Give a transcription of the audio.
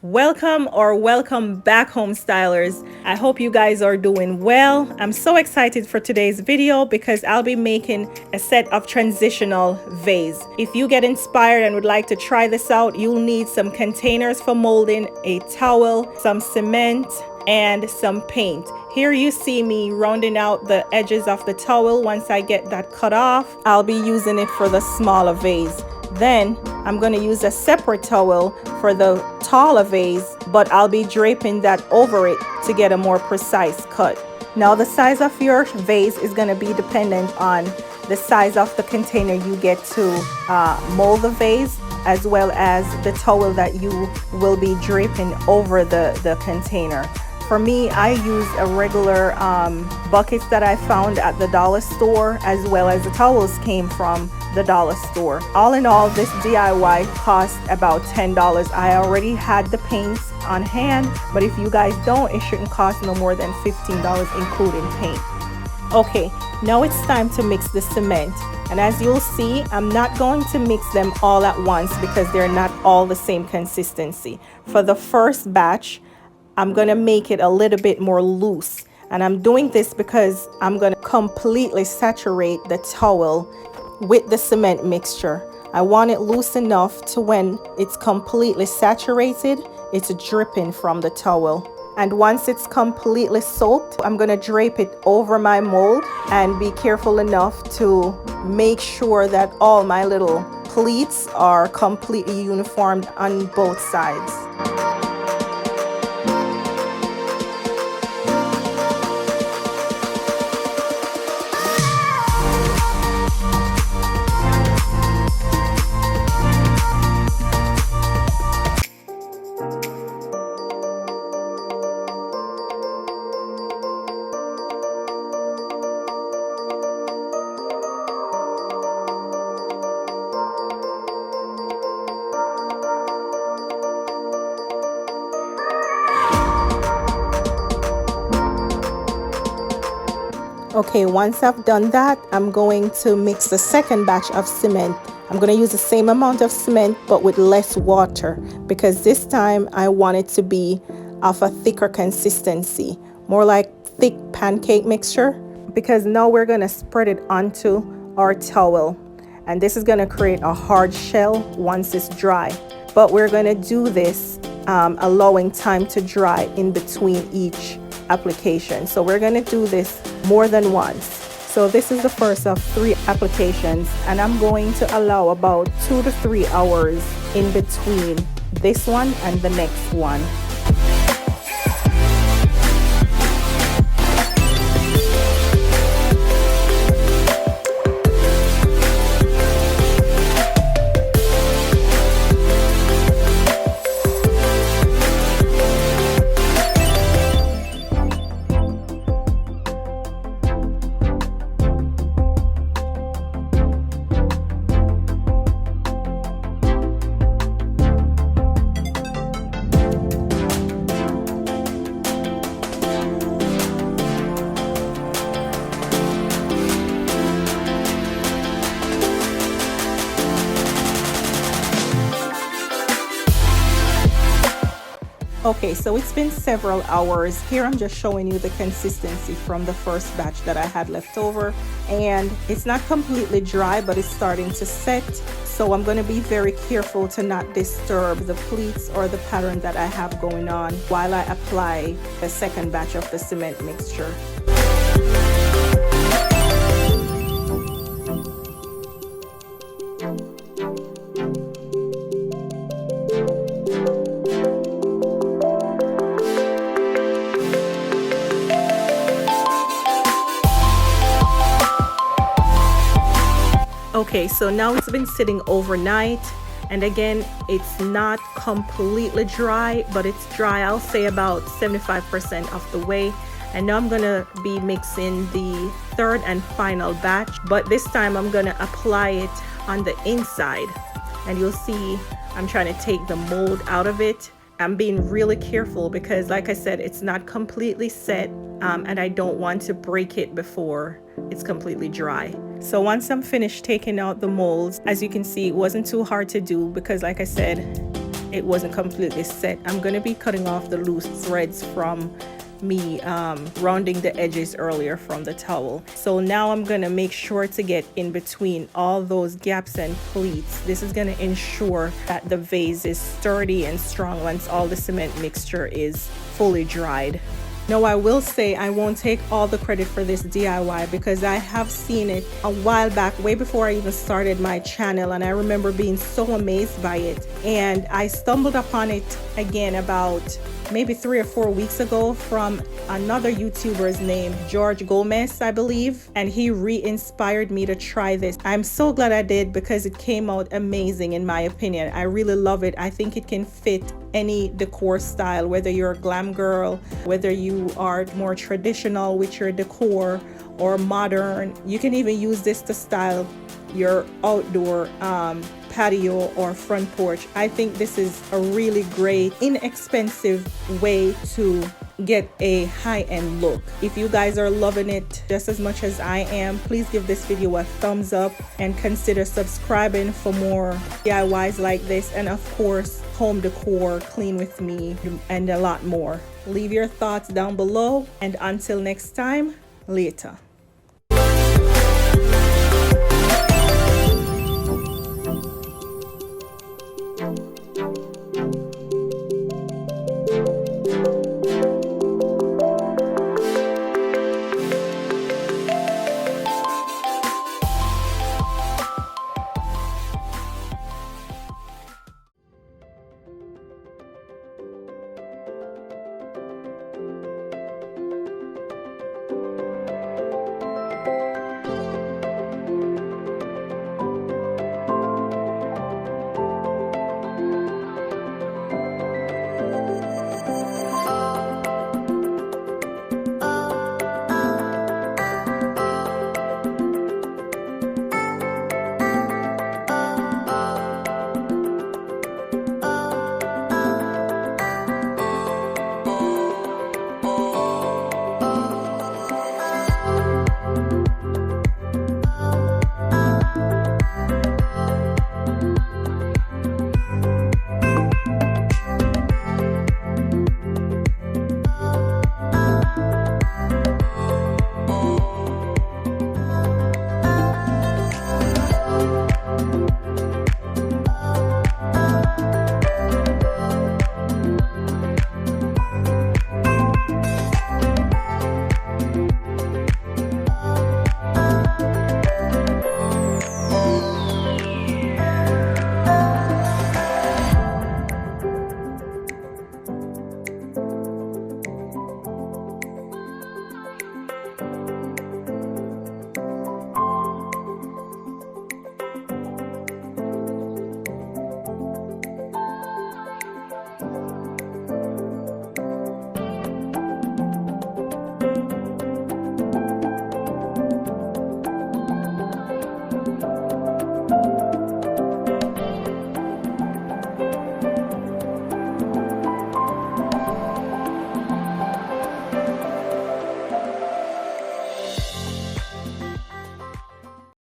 Welcome back, home stylers. I hope you guys are doing well. I'm so excited for today's video because I'll be making a set of transitional vase. If you get inspired and would like to try this out, you'll need some containers for molding, a towel, some cement, and some paint. Here you see me rounding out the edges of the towel. Once I get that cut off, I'll be using it for the smaller vase. Then I'm going to use a separate towel for the taller vase, but I'll be draping that over it to get a more precise cut. Now the size of your vase is going to be dependent on the size of the container you get to mold the vase, as well as the towel that you will be draping over the container. For me, I use a regular buckets that I found at the dollar store, as well as the towels came from the dollar store. All in all, this DIY cost about $10. I already had the paints on hand, but if you guys don't, it shouldn't cost no more than $15 including paint. Okay, now it's time to mix the cement. And as you'll see, I'm not going to mix them all at once because they're not all the same consistency. For the first batch, I'm going to make it a little bit more loose. And I'm doing this because I'm going to completely saturate the towel with the cement mixture. I want it loose enough to when it's completely saturated, it's dripping from the towel. And once it's completely soaked, I'm going to drape it over my mold and be careful enough to make sure that all my little pleats are completely uniformed on both sides. Okay, once I've done that, I'm going to mix the second batch of cement. I'm going to use the same amount of cement but with less water because this time I want it to be of a thicker consistency, more like thick pancake mixture, because now we're going to spread it onto our towel. And this is going to create a hard shell once it's dry. But we're going to do this allowing time to dry in between each application. So we're going to do this more than once. So this is the first of 3 applications, and I'm going to allow about 2 to 3 hours in between this one and the next one. Okay, so it's been several hours. Here I'm just showing you the consistency from the first batch that I had left over, and it's not completely dry, but it's starting to set. So I'm going to be very careful to not disturb the pleats or the pattern that I have going on while I apply the second batch of the cement mixture. Okay, so now it's been sitting overnight, and again, it's not completely dry, but it's dry, I'll say about 75% of the way. And now I'm gonna be mixing the third and final batch, but this time I'm gonna apply it on the inside, and you'll see I'm trying to take the mold out of it. I'm being really careful because, like I said, it's not completely set, and I don't want to break it before it's completely dry. So once I'm finished taking out the molds, as you can see, it wasn't too hard to do because, like I said, it wasn't completely set. I'm going to be cutting off the loose threads from me rounding the edges earlier from the towel. So now I'm going to make sure to get in between all those gaps and pleats. This is going to ensure that the vase is sturdy and strong once all the cement mixture is fully dried. Now, I will say I won't take all the credit for this DIY because I have seen it a while back, way before I even started my channel, and I remember being so amazed by it. And I stumbled upon it again about maybe 3 or 4 weeks ago from another YouTuber's name, George Gomez, I believe, and he re-inspired me to try this. I'm so glad I did because it came out amazing in my opinion. I really love it. I think it can fit any decor style, whether you're a glam girl, whether you are more traditional with your decor or modern. You can even use this to style your outdoor patio or front porch. I think this is a really great, inexpensive way to get a high-end look. If you guys are loving it just as much as I am, please give this video a thumbs up and consider subscribing for more DIYs like this, and of course home decor, clean with me, and a lot more. Leave your thoughts down below, and until next time, later.